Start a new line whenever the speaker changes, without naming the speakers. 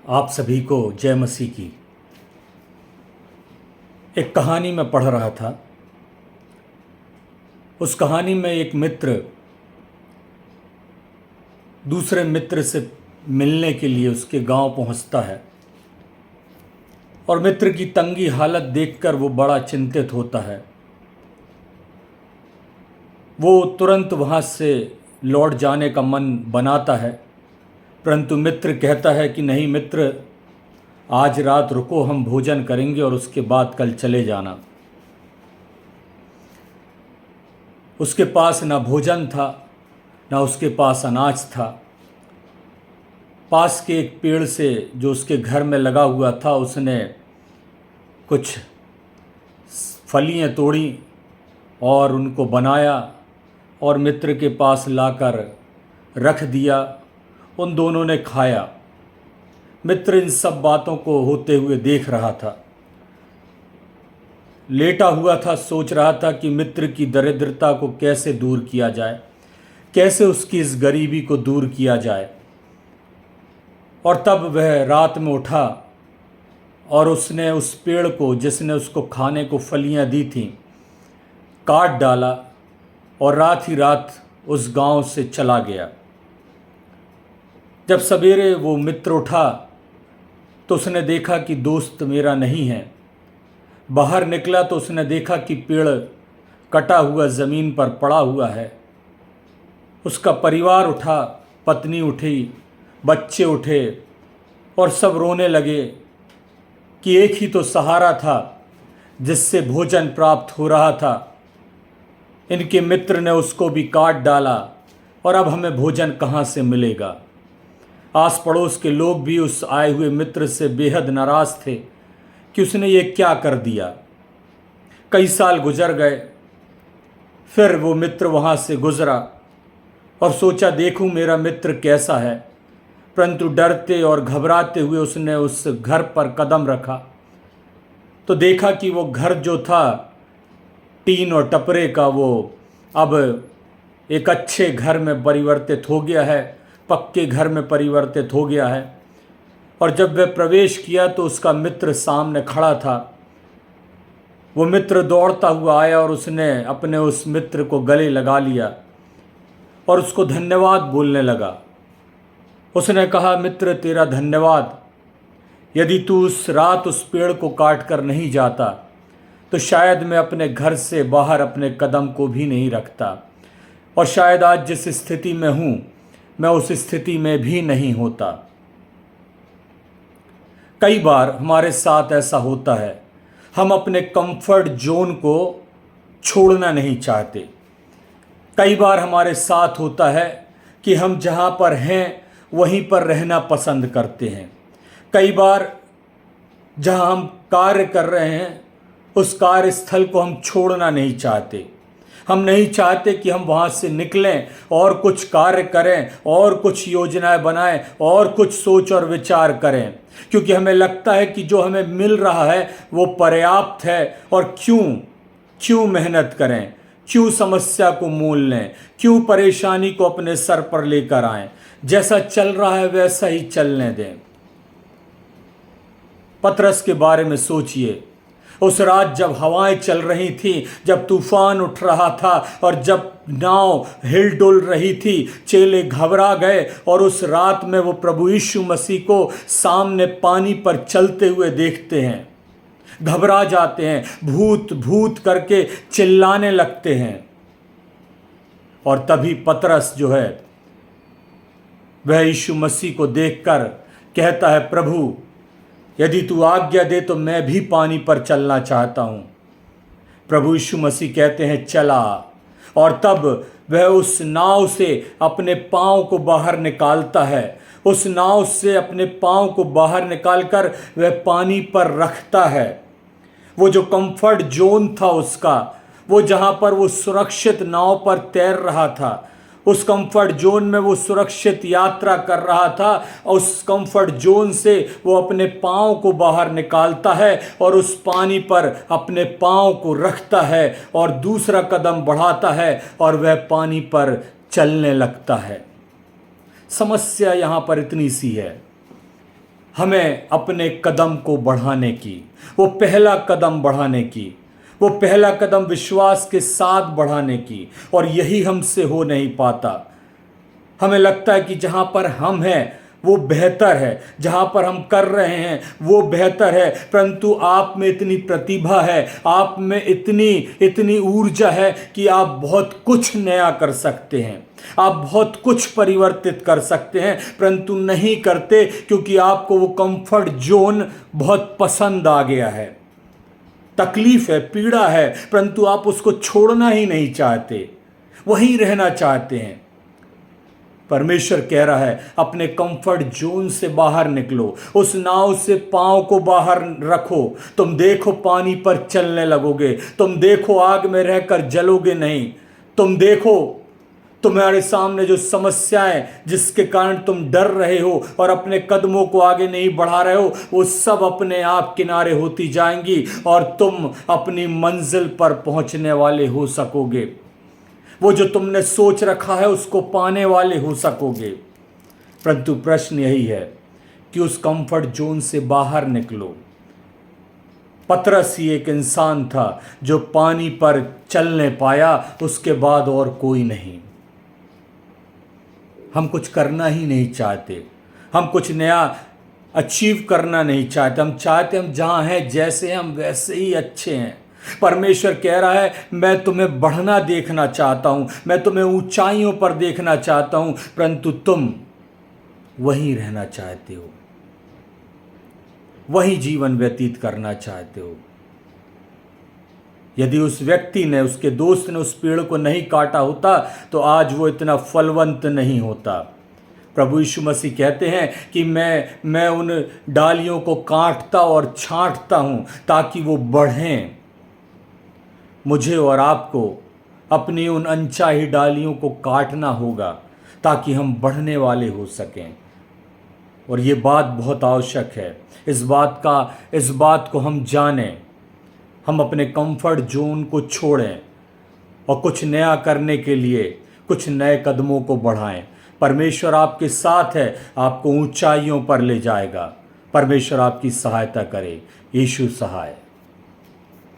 आप सभी को जय मसीह की। एक कहानी में पढ़ रहा था। उस कहानी में एक मित्र दूसरे मित्र से मिलने के लिए उसके गांव पहुंचता है और मित्र की तंगी हालत देखकर वो बड़ा चिंतित होता है। वो तुरंत वहां से लौट जाने का मन बनाता है, परंतु मित्र कहता है कि नहीं मित्र, आज रात रुको, हम भोजन करेंगे और उसके बाद कल चले जाना। उसके पास ना भोजन था, ना उसके पास अनाज था। पास के एक पेड़ से जो उसके घर में लगा हुआ था, उसने कुछ फलियां तोड़ी और उनको बनाया और मित्र के पास लाकर रख दिया। उन दोनों ने खाया। मित्र इन सब बातों को होते हुए देख रहा था, लेटा हुआ था, सोच रहा था कि मित्र की दरिद्रता को कैसे दूर किया जाए, कैसे उसकी इस गरीबी को दूर किया जाए। और तब वह रात में उठा और उसने उस पेड़ को, जिसने उसको खाने को फलियां दी थीं, काट डाला और रात ही रात उस गांव से चला गया। जब सवेरे वो मित्र उठा तो उसने देखा कि दोस्त मेरा नहीं है। बाहर निकला तो उसने देखा कि पेड़ कटा हुआ ज़मीन पर पड़ा हुआ है। उसका परिवार उठा, पत्नी उठी, बच्चे उठे और सब रोने लगे कि एक ही तो सहारा था जिससे भोजन प्राप्त हो रहा था, इनके मित्र ने उसको भी काट डाला और अब हमें भोजन कहाँ से मिलेगा। आस पड़ोस के लोग भी उस आए हुए मित्र से बेहद नाराज़ थे कि उसने ये क्या कर दिया। कई साल गुजर गए, फिर वो मित्र वहाँ से गुजरा और सोचा देखूं मेरा मित्र कैसा है, परंतु डरते और घबराते हुए उसने उस घर पर कदम रखा तो देखा कि वो घर जो था टीन और टपरे का, वो अब एक अच्छे घर में परिवर्तित हो गया है, पक्के घर में परिवर्तित हो गया है। और जब वह प्रवेश किया तो उसका मित्र सामने खड़ा था। वो मित्र दौड़ता हुआ आया और उसने अपने उस मित्र को गले लगा लिया और उसको धन्यवाद बोलने लगा। उसने कहा, मित्र तेरा धन्यवाद, यदि तू उस रात उस पेड़ को काट कर नहीं जाता तो शायद मैं अपने घर से बाहर अपने कदम को भी नहीं रखता और शायद आज जिस स्थिति में हूँ मैं उस स्थिति में भी नहीं होता। कई बार हमारे साथ ऐसा होता है, हम अपने कंफर्ट जोन को छोड़ना नहीं चाहते। कई बार हमारे साथ होता है कि हम जहाँ पर हैं वहीं पर रहना पसंद करते हैं। कई बार जहाँ हम कार्य कर रहे हैं उस कार्यस्थल को हम छोड़ना नहीं चाहते। हम नहीं चाहते कि हम वहाँ से निकलें और कुछ कार्य करें और कुछ योजनाएं बनाएं और कुछ सोच और विचार करें, क्योंकि हमें लगता है कि जो हमें मिल रहा है वो पर्याप्त है और क्यों मेहनत करें, क्यों समस्या को मोल लें, क्यों परेशानी को अपने सर पर लेकर आएं। जैसा चल रहा है वैसा ही चलने दें। पतरस के बारे में सोचिए। उस रात जब हवाएं चल रही थी, जब तूफान उठ रहा था और जब नाव हिलडुल रही थी, चेले घबरा गए और उस रात में वो प्रभु यीशु मसीह को सामने पानी पर चलते हुए देखते हैं, घबरा जाते हैं, भूत भूत करके चिल्लाने लगते हैं। और तभी पतरस जो है वह यीशु मसीह को देखकर कहता है, प्रभु यदि तू आज्ञा दे तो मैं भी पानी पर चलना चाहता हूं। प्रभु यीशु मसीह कहते हैं चला, और तब वह उस नाव से अपने पांव को बाहर निकालता है। उस नाव से अपने पांव को बाहर निकालकर वह पानी पर रखता है। वो जो कंफर्ट जोन था उसका, वो जहां पर वो सुरक्षित नाव पर तैर रहा था, उस कंफर्ट जोन में वो सुरक्षित यात्रा कर रहा था, उस कंफर्ट जोन से वो अपने पाँव को बाहर निकालता है और उस पानी पर अपने पाँव को रखता है और दूसरा कदम बढ़ाता है और वह पानी पर चलने लगता है। समस्या यहाँ पर इतनी सी है, हमें अपने कदम को बढ़ाने की, वो पहला कदम बढ़ाने की, वो पहला कदम विश्वास के साथ बढ़ाने की। और यही हमसे हो नहीं पाता। हमें लगता है कि जहाँ पर हम हैं वो बेहतर है, जहाँ पर हम कर रहे हैं वो बेहतर है, परंतु आप में इतनी प्रतिभा है, आप में इतनी इतनी ऊर्जा है कि आप बहुत कुछ नया कर सकते हैं, आप बहुत कुछ परिवर्तित कर सकते हैं, परंतु नहीं करते क्योंकि आपको वो कंफर्ट जोन बहुत पसंद आ गया है। तकलीफ है, पीड़ा है, परंतु आप उसको छोड़ना ही नहीं चाहते, वहीं रहना चाहते हैं। परमेश्वर कह रहा है अपने कंफर्ट जोन से बाहर निकलो, उस नाव से पांव को बाहर रखो। तुम देखो पानी पर चलने लगोगे, तुम देखो आग में रहकर जलोगे नहीं। तुम देखो तुम्हारे सामने जो समस्याएं जिसके कारण तुम डर रहे हो और अपने कदमों को आगे नहीं बढ़ा रहे हो, वो सब अपने आप किनारे होती जाएंगी और तुम अपनी मंजिल पर पहुंचने वाले हो सकोगे। वो जो तुमने सोच रखा है उसको पाने वाले हो सकोगे। परंतु प्रश्न यही है कि उस कंफर्ट जोन से बाहर निकलो। पतरस ही एक इंसान था जो पानी पर चलने पाया, उसके बाद और कोई नहीं। हम कुछ करना ही नहीं चाहते, हम कुछ नया अचीव करना नहीं चाहते। हम चाहते हम जहाँ हैं जैसे हम वैसे ही अच्छे हैं। परमेश्वर कह रहा है मैं तुम्हें बढ़ना देखना चाहता हूँ, मैं तुम्हें ऊंचाइयों पर देखना चाहता हूँ, परंतु तुम वहीं रहना चाहते हो, वहीं जीवन व्यतीत करना चाहते हो। यदि उस व्यक्ति ने, उसके दोस्त ने उस पेड़ को नहीं काटा होता तो आज वो इतना फलवंत नहीं होता। प्रभु यीशु मसीह कहते हैं कि मैं उन डालियों को काटता और छांटता हूँ ताकि वो बढ़ें। मुझे और आपको अपनी उन अनचाही डालियों को काटना होगा ताकि हम बढ़ने वाले हो सकें। और ये बात बहुत आवश्यक है, इस बात को हम जानें, हम अपने कंफर्ट जोन को छोड़ें और कुछ नया करने के लिए कुछ नए कदमों को बढ़ाएं। परमेश्वर आपके साथ है, आपको ऊंचाइयों पर ले जाएगा। परमेश्वर आपकी सहायता करे। यीशु सहाय।